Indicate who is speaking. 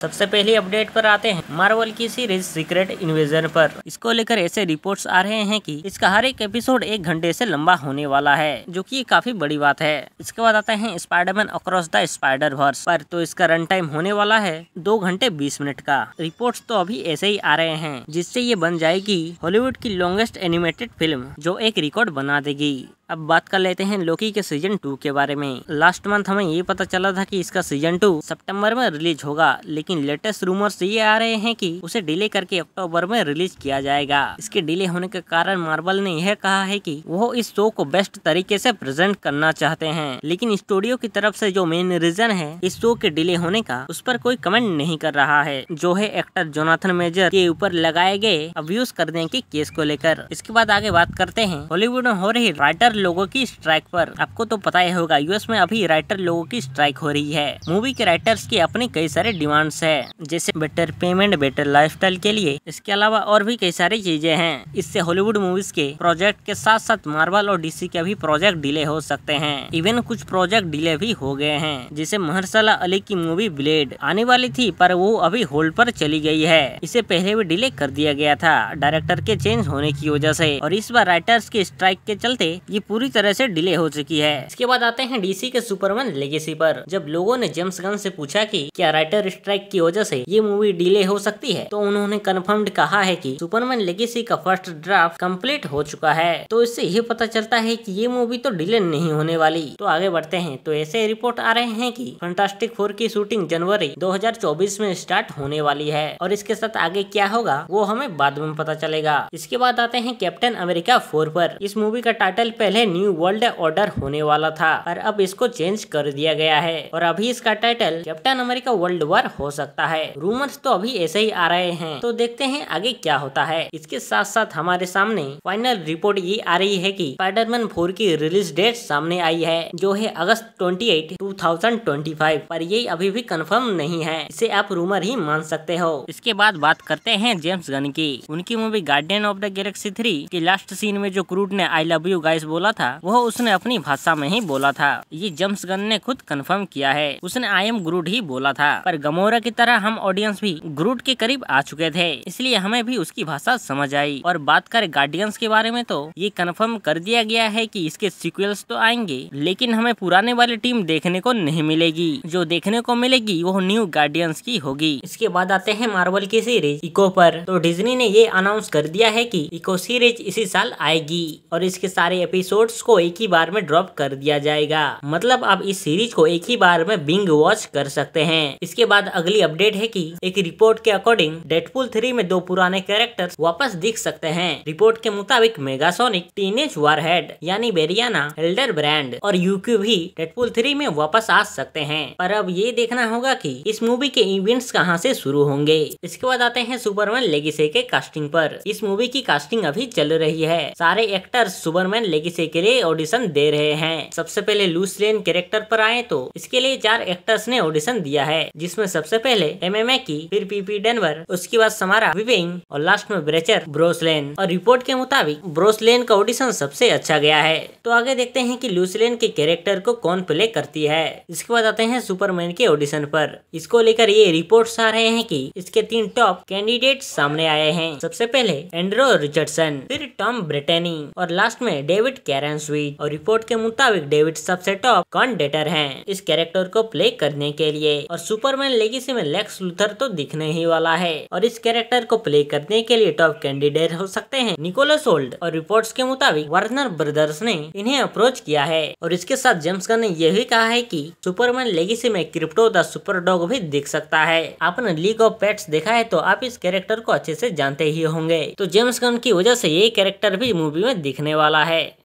Speaker 1: सबसे पहले अपडेट पर आते हैं मार्वल की सीरीज सीक्रेट इन्वेजन पर। इसको लेकर ऐसे रिपोर्ट्स आ रहे हैं कि इसका हर एक एपिसोड 1 घंटे से लंबा होने वाला है, जो कि काफी बड़ी बात है। इसके बाद आते हैं Spiderman across the spider verse पर, तो इसका रन टाइम होने वाला है 2 घंटे 20 मिनट का। रिपोर्ट्स तो अभी ऐसे ही आ रहे हैं, जिससे ये बन जाएगी हॉलीवुड की लॉन्गेस्ट एनिमेटेड फिल्म, जो एक रिकॉर्ड बना देगी। अब बात कर लेते हैं लोकी के सीजन 2 के बारे में। लास्ट मंथ हमें ये पता चला था कि इसका सीजन 2 सितंबर में रिलीज होगा, लेकिन लेटेस्ट रूमर्स ये आ रहे हैं कि उसे डिले करके अक्टूबर में रिलीज किया जाएगा। इसके डिले होने के कारण मार्वल ने यह कहा है कि वो इस शो को बेस्ट तरीके से प्रेजेंट करना चाहते हैं, लेकिन स्टूडियो की तरफ से जो मेन रीजन है इस शो के डिले होने का, उस पर कोई कमेंट नहीं कर रहा है, जो है एक्टर जोनाथन मेजर के ऊपर लगाए गए अब्यूज करने के केस को लेकर। इसके बाद आगे बात करते हैं हॉलीवुड में हो रही राइटर लोगों की स्ट्राइक पर। आपको तो पता ही होगा, यूएस में अभी राइटर लोगों की स्ट्राइक हो रही है। मूवी के राइटर्स की अपनी कई सारे डिमांड्स है, जैसे बेटर पेमेंट, बेटर लाइफस्टाइल के लिए। इसके अलावा और भी कई सारी चीजें हैं। इससे हॉलीवुड मूवीज के प्रोजेक्ट के साथ साथ मार्वल और डीसी के भी प्रोजेक्ट डिले हो सकते हैं। इवन कुछ प्रोजेक्ट डिले भी हो गए हैं, जैसे महरसला अली की मूवी ब्लेड आने वाली थी, पर वो अभी होल्ड पर चली गई है। इसे पहले भी डिले कर दिया गया था डायरेक्टर के चेंज होने की वजह से, और इस बार राइटर्स की स्ट्राइक के चलते ये पूरी तरह से डिले हो चुकी है। इसके बाद आते हैं डीसी के सुपरमैन लेगेसी पर। जब लोगों ने जेम्स गन से पूछा कि क्या राइटर स्ट्राइक की वजह से ये मूवी डिले हो सकती है, तो उन्होंने कंफर्म्ड कहा है कि सुपरमैन लेगेसी का फर्स्ट ड्राफ्ट कंप्लीट हो चुका है। तो इससे ये पता चलता है कि ये मूवी तो डिले नहीं होने वाली। तो आगे बढ़ते हैं, तो ऐसे रिपोर्ट आ रहे हैं कि फैंटास्टिक 4 की शूटिंग जनवरी 2024 में स्टार्ट होने वाली है, और इसके साथ आगे क्या होगा वो हमें बाद में पता चलेगा। इसके बाद आते हैं कैप्टन अमेरिका 4 पर। इस मूवी का टाइटल पहले न्यू वर्ल्ड ऑर्डर होने वाला था, और अब इसको चेंज कर दिया गया है, और अभी इसका title captain America world war हो सकता है। रूमर्स तो अभी ऐसे ही आ रहे हैं, तो देखते हैं आगे क्या होता है। इसके साथ साथ हमारे सामने फाइनल रिपोर्ट ये आ रही है कि स्पाइडरमैन 4 की रिलीज डेट सामने आई है, जो है अगस्त 28, 2025, पर ये अभी भी कंफर्म नहीं है। इसे आप रूमर ही मान सकते हो। इसके बाद बात करते हैं जेम्स गन की। उनकी movie guardian of the Galaxy 3 की लास्ट सीन में जो क्रूड ने आई लव यू गाइस बोला था, वो उसने अपनी भाषा में ही बोला था। ये जेम्स गन ने खुद कंफर्म किया है, उसने आई एम ग्रूट ही बोला था। पर गमोरा की तरह हम ऑडियंस भी ग्रूट के करीब आ चुके थे, इसलिए हमें भी उसकी भाषा समझ आई। और बात करें गार्डियंस के बारे में, तो ये कंफर्म कर दिया गया है कि इसके सीक्वल्स तो आएंगे, लेकिन हमें पुराने वाली टीम देखने को नहीं मिलेगी। जो देखने को मिलेगी वो न्यू गार्डियंस की होगी। इसके बाद आते हैं मार्वल की सीरीज इको पर। तो डिज्नी ने ये अनाउंस कर दिया है कि इको सीरीज इसी साल आएगी, और इसके सारे एपिसोड्स को एक ही बार में ड्रॉप कर दिया जाएगा। मतलब आप इस सीरीज को एक ही बार में बिंग वॉच कर सकते हैं। इसके बाद अगली अपडेट है कि एक रिपोर्ट के अकॉर्डिंग डेडपूल 3 में 2 पुराने कैरेक्टर्स वापस दिख सकते हैं। रिपोर्ट के मुताबिक मेगासोनिक, टीनेज वारहेड यानी बेरियाना, एल्डर ब्रांड और यूक्यू भी डेडपूल 3 में वापस आ सकते हैं। पर अब ये देखना होगा कि इस मूवी के इवेंट्स कहां से शुरू होंगे। इसके बाद आते हैं सुपरमैन लेगेसी के कास्टिंग पर। इस मूवी की कास्टिंग अभी चल रही है। सारे एक्टर्स सुपरमैन लेगेसी के लिए ऑडिशन दे रहे हैं। सबसे पहले लुइस लेन कैरेक्टर पर आए तो इसके लिए 4 एक्टर्स ने ऑडिशन दिया है, जिसमें सबसे पहले एमएमए की, फिर पीपी डेनवर, उसके बाद समारा विविंग, और लास्ट में ब्रेचर ब्रोसलेन। और रिपोर्ट के मुताबिक ब्रोसलेन का ऑडिशन सबसे अच्छा गया है। तो आगे देखते हैं कि लुइस लेन के कैरेक्टर को कौन प्ले करती है। इसके बाद आते हैं सुपरमैन के ऑडिशन पर। इसको लेकर ये रिपोर्ट्स आ रहे हैं कि इसके 3 टॉप कैंडिडेट सामने आए हैं। सबसे पहले एंड्रो रिचर्डसन, फिर टॉम ब्रेटेनी, और लास्ट में डेविड कैरन स्वीट। और रिपोर्ट के मुताबिक डेविड सबसे टॉप कैंडिडेट हैं इस कैरेक्टर को प्ले करने के लिए। और सुपरमैन लेगेसी में लेक्स लूथर तो दिखने ही वाला है, और इस कैरेक्टर को प्ले करने के लिए टॉप कैंडिडेट हो सकते हैं निकोलस होल्ट। और रिपोर्ट्स के मुताबिक वार्नर ब्रदर्स ने इन्हें अप्रोच किया है। और इसके साथ जेम्स गन ने यह भी कहा है कि सुपरमैन लेगेसी में क्रिप्टो द सुपर डॉग भी दिख सकता है। आपने लीग ऑफ पेट्स देखा है तो आप इस कैरेक्टर को अच्छे से जानते ही होंगे। तो जेम्स गन की वजह से ये कैरेक्टर भी मूवी में दिखने वाला है।